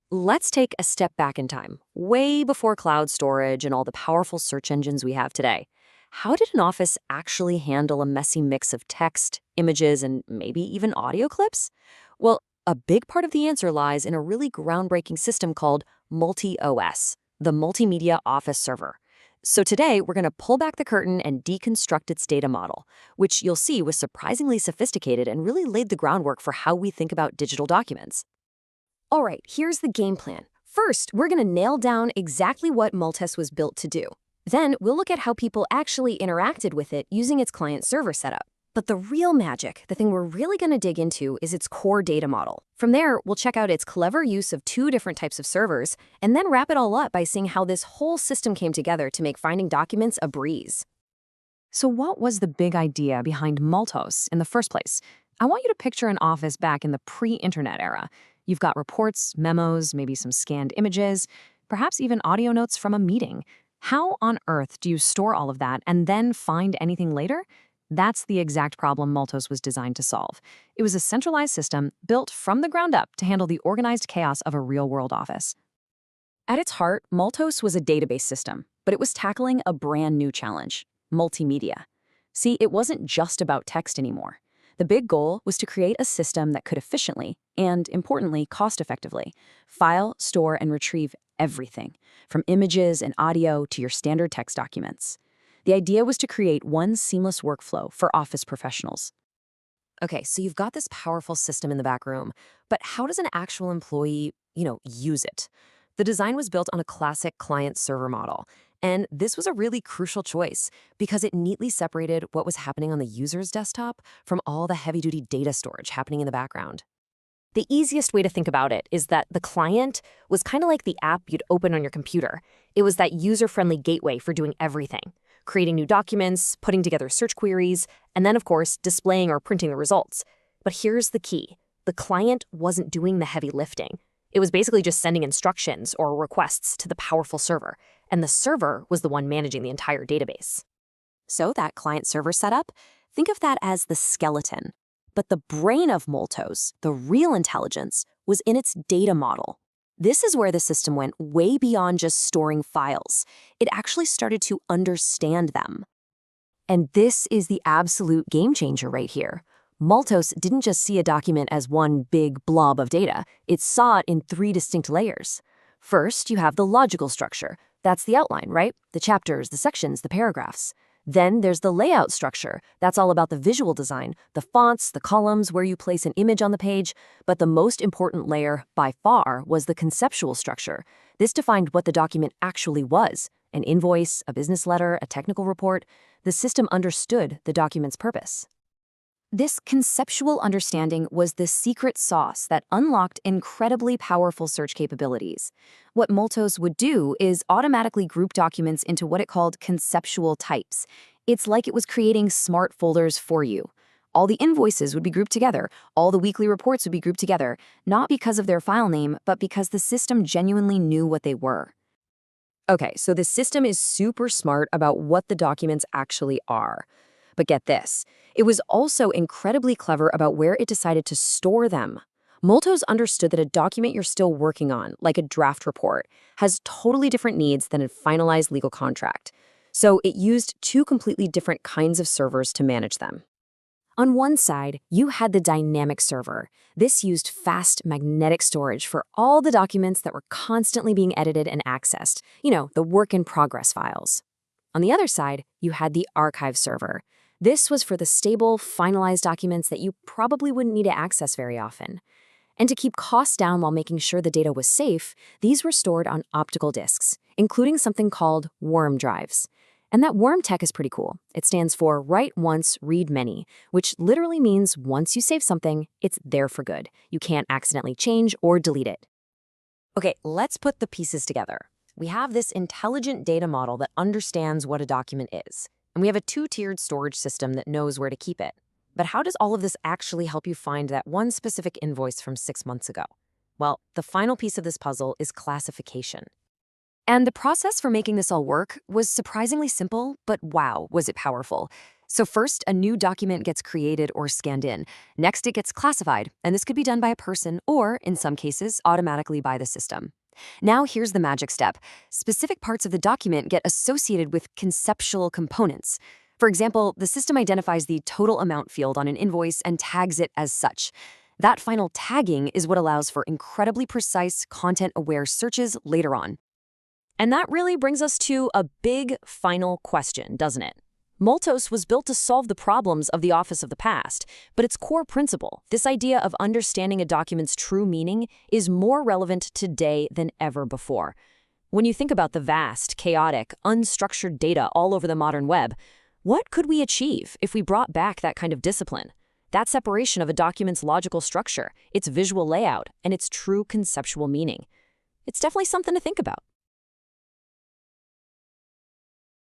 Let's take a step back in time, way before cloud storage and all the powerful search engines we have today. How did an office actually handle a messy mix of text, images, and maybe even audio clips? Well, a big part of the answer lies in a really groundbreaking system called Multi-OS, the Multimedia Office Server. So today, we're going to pull back the curtain and deconstruct its data model, which you'll see was surprisingly sophisticated and really laid the groundwork for how we think about digital documents. All right, here's the game plan. First, we're going to nail down exactly what MULTOS was built to do. Then, we'll look at how people actually interacted with it using its client-server setup. But the real magic, the thing we're really going to dig into, is its core data model. From there, we'll check out its clever use of two different types of servers, and then wrap it all up by seeing how this whole system came together to make finding documents a breeze. So what was the big idea behind MULTOS in the first place? I want you to picture an office back in the pre-internet era. You've got reports, memos, maybe some scanned images, perhaps even audio notes from a meeting. How on earth do you store all of that and then find anything later? That's the exact problem MULTOS was designed to solve. It was a centralized system built from the ground up to handle the organized chaos of a real-world office. At its heart, MULTOS was a database system, but it was tackling a brand new challenge: multimedia. See, it wasn't just about text anymore. The big goal was to create a system that could efficiently, and importantly, cost-effectively, file, store, and retrieve everything, from images and audio to your standard text documents. The idea was to create one seamless workflow for office professionals. Okay, so you've got this powerful system in the back room, but how does an actual employee, use it? The design was built on a classic client-server model, and this was a really crucial choice because it neatly separated what was happening on the user's desktop from all the heavy-duty data storage happening in the background. The easiest way to think about it is that the client was kind of like the app you'd open on your computer. It was that user-friendly gateway for doing everything: creating new documents, putting together search queries, and then, of course, displaying or printing the results. But here's the key. The client wasn't doing the heavy lifting. It was basically just sending instructions or requests to the powerful server, and the server was the one managing the entire database. So that client-server setup, think of that as the skeleton. But the brain of MULTOS, the real intelligence, was in its data model. This is where the system went way beyond just storing files. It actually started to understand them. And this is the absolute game changer right here. MULTOS didn't just see a document as one big blob of data. It saw it in three distinct layers. First, you have the logical structure. That's the outline, right? The chapters, the sections, the paragraphs. Then there's the layout structure. That's all about the visual design, the fonts, the columns, where you place an image on the page. But the most important layer, by far, was the conceptual structure. This defined what the document actually was: an invoice, a business letter, a technical report. The system understood the document's purpose. This conceptual understanding was the secret sauce that unlocked incredibly powerful search capabilities. What MULTOS would do is automatically group documents into what it called conceptual types. It's like it was creating smart folders for you. All the invoices would be grouped together. All the weekly reports would be grouped together, not because of their file name, but because the system genuinely knew what they were. Okay, so the system is super smart about what the documents actually are. But get this, it was also incredibly clever about where it decided to store them. MULTOS understood that a document you're still working on, like a draft report, has totally different needs than a finalized legal contract. So it used two completely different kinds of servers to manage them. On one side, you had the dynamic server. This used fast magnetic storage for all the documents that were constantly being edited and accessed, the work-in-progress files. On the other side, you had the archive server. This was for the stable, finalized documents that you probably wouldn't need to access very often. And to keep costs down while making sure the data was safe, these were stored on optical disks, including something called worm drives. And that worm tech is pretty cool. It stands for Write Once, Read Many, which literally means once you save something, it's there for good. You can't accidentally change or delete it. Okay, let's put the pieces together. We have this intelligent data model that understands what a document is. And we have a two-tiered storage system that knows where to keep it. But how does all of this actually help you find that one specific invoice from 6 months ago? Well, the final piece of this puzzle is classification. And the process for making this all work was surprisingly simple, but wow, was it powerful. So first, a new document gets created or scanned in. Next, it gets classified, and this could be done by a person or, in some cases, automatically by the system. Now here's the magic step. Specific parts of the document get associated with conceptual components. For example, the system identifies the total amount field on an invoice and tags it as such. That final tagging is what allows for incredibly precise, content-aware searches later on. And that really brings us to a big final question, doesn't it? MULTOS was built to solve the problems of the Office of the past, but its core principle, this idea of understanding a document's true meaning, is more relevant today than ever before. When you think about the vast, chaotic, unstructured data all over the modern web, what could we achieve if we brought back that kind of discipline? That separation of a document's logical structure, its visual layout, and its true conceptual meaning. It's definitely something to think about.